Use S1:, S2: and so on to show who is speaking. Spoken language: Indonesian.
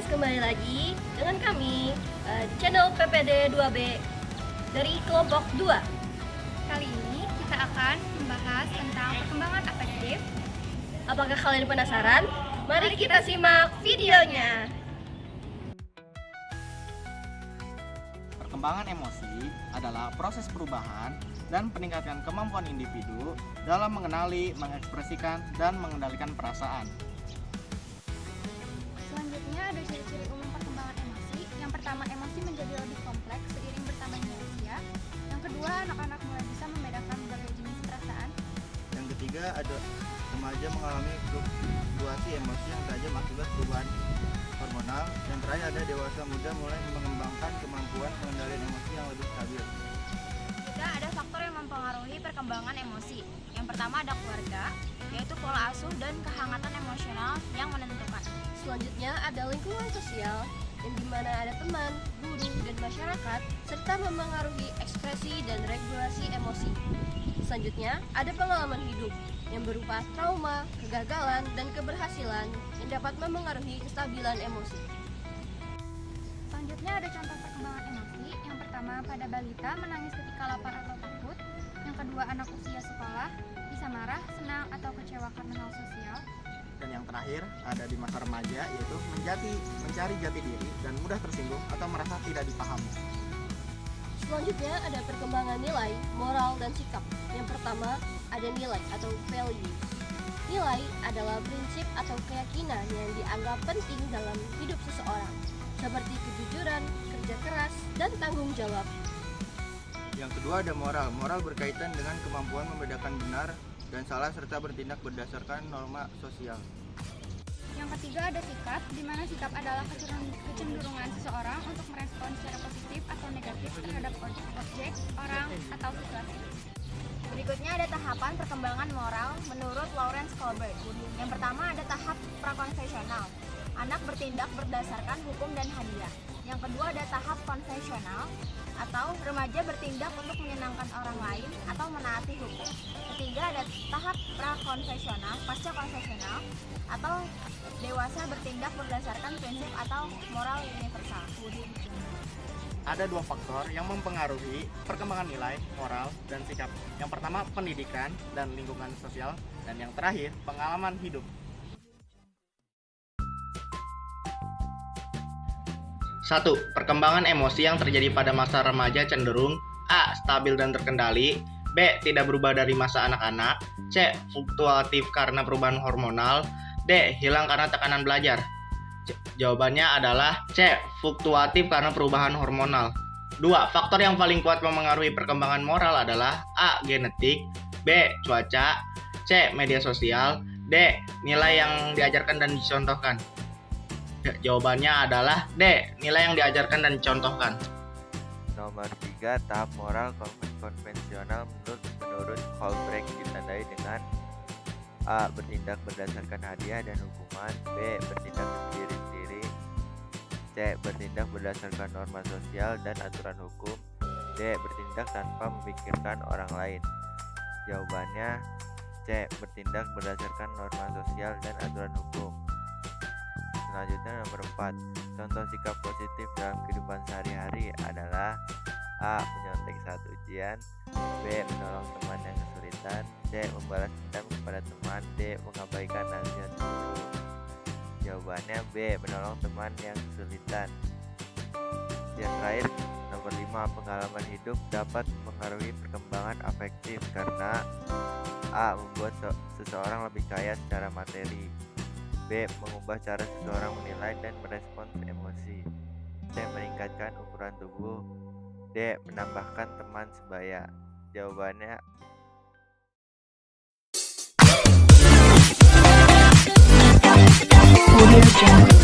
S1: kembali lagi dengan kami di channel PPD 2B dari kelompok 2.
S2: Kali ini kita akan membahas tentang perkembangan afektif.
S1: Apakah kalian penasaran? Mari kita simak videonya.
S3: Perkembangan emosi adalah proses perubahan dan peningkatan kemampuan individu dalam mengenali, mengekspresikan, dan mengendalikan perasaan.
S2: Selanjutnya ada ciri-ciri umum perkembangan emosi. Yang pertama, emosi menjadi lebih kompleks seiring bertambahnya usia. Yang kedua, anak-anak mulai bisa membedakan berbagai jenis perasaan.
S4: Yang ketiga, ada remaja mengalami fluktuasi emosi yang tajam akibat perubahan hormonal. Yang terakhir, ada dewasa muda mulai mengembangkan kemampuan pengendalian emosi yang lebih stabil.
S5: Juga ada faktor yang mempengaruhi perkembangan emosi. Yang pertama ada keluarga, yaitu pola asuh dan kehangatan emosional yang menentukan.
S1: Selanjutnya ada lingkungan sosial yang dimana ada teman, guru, dan masyarakat serta memengaruhi ekspresi dan regulasi emosi. Selanjutnya ada pengalaman hidup yang berupa trauma, kegagalan, dan keberhasilan yang dapat memengaruhi kestabilan emosi.
S2: Selanjutnya ada contoh perkembangan emosi. Yang pertama, pada balita menangis ketika lapar atau takut. Yang kedua, anak usia sekolah bisa marah, senang, atau kecewa karena hal sosial.
S3: Dan yang terakhir, ada di masa remaja, yaitu mencari jati diri dan mudah tersinggung atau merasa tidak dipahami.
S1: Selanjutnya ada perkembangan nilai, moral, dan sikap. Yang pertama ada nilai atau value. Nilai adalah prinsip atau keyakinan yang dianggap penting dalam hidup seseorang, seperti kejujuran, kerja keras, dan tanggung jawab.
S4: Yang kedua, ada moral. Moral berkaitan dengan kemampuan membedakan benar dan salah serta bertindak berdasarkan norma sosial.
S2: Yang ketiga ada sikap, di mana sikap adalah kecenderungan seseorang untuk merespon secara positif atau negatif terhadap objek, orang, atau situasi.
S5: Berikutnya ada tahapan perkembangan moral menurut Lawrence Kohlberg. Yang pertama ada tahap prakonfesional. Anak bertindak berdasarkan hukum dan hadiah. Yang kedua ada tahap konvensional atau remaja bertindak untuk menyenangkan orang lain atau menaati hukum. Ketiga ada tahap prakonfesional, pasca konvensional atau dewasa bertindak berdasarkan prinsip atau moral universal.
S3: Ada dua faktor yang mempengaruhi perkembangan nilai, moral, dan sikap. Yang pertama, pendidikan dan lingkungan sosial, dan yang terakhir, pengalaman hidup. 1. Perkembangan emosi yang terjadi pada masa remaja cenderung A. Stabil dan terkendali, B. Tidak berubah dari masa anak-anak, C. Fluktuatif karena perubahan hormonal, D. Hilang karena tekanan belajar. Jawabannya adalah C. Fluktuatif karena perubahan hormonal. 2. Faktor yang paling kuat memengaruhi perkembangan moral adalah A. Genetik, B. Cuaca, C. Media sosial, D. Nilai yang diajarkan dan dicontohkan. Jawabannya adalah D. Nilai yang diajarkan dan dicontohkan.
S6: Nomor 3, tahap moral konvensional menurut Kohlberg ditandai dengan A. Bertindak berdasarkan hadiah dan hukuman, B. Bertindak sendiri-sendiri, C. Bertindak berdasarkan norma sosial dan aturan hukum, D. Bertindak tanpa memikirkan orang lain. Jawabannya C. Bertindak berdasarkan norma sosial dan aturan hukum. Selanjutnya nomor 4, contoh sikap positif dalam kehidupan sehari-hari adalah A. Menyontek saat ujian, B. Menolong teman yang kesulitan, C. Membalas dendam kepada teman, D. Mengabaikan nasihat guru. Jawabannya B. Menolong teman yang kesulitan. Yang terakhir nomor 5, pengalaman hidup dapat mempengaruhi perkembangan afektif karena A. Membuat seseorang lebih kaya secara materi, B. Mengubah cara seseorang menilai dan merespons emosi, C. Meningkatkan ukuran tubuh, D. Menambahkan teman sebaya. Jawabannya
S7: Audio Jungle.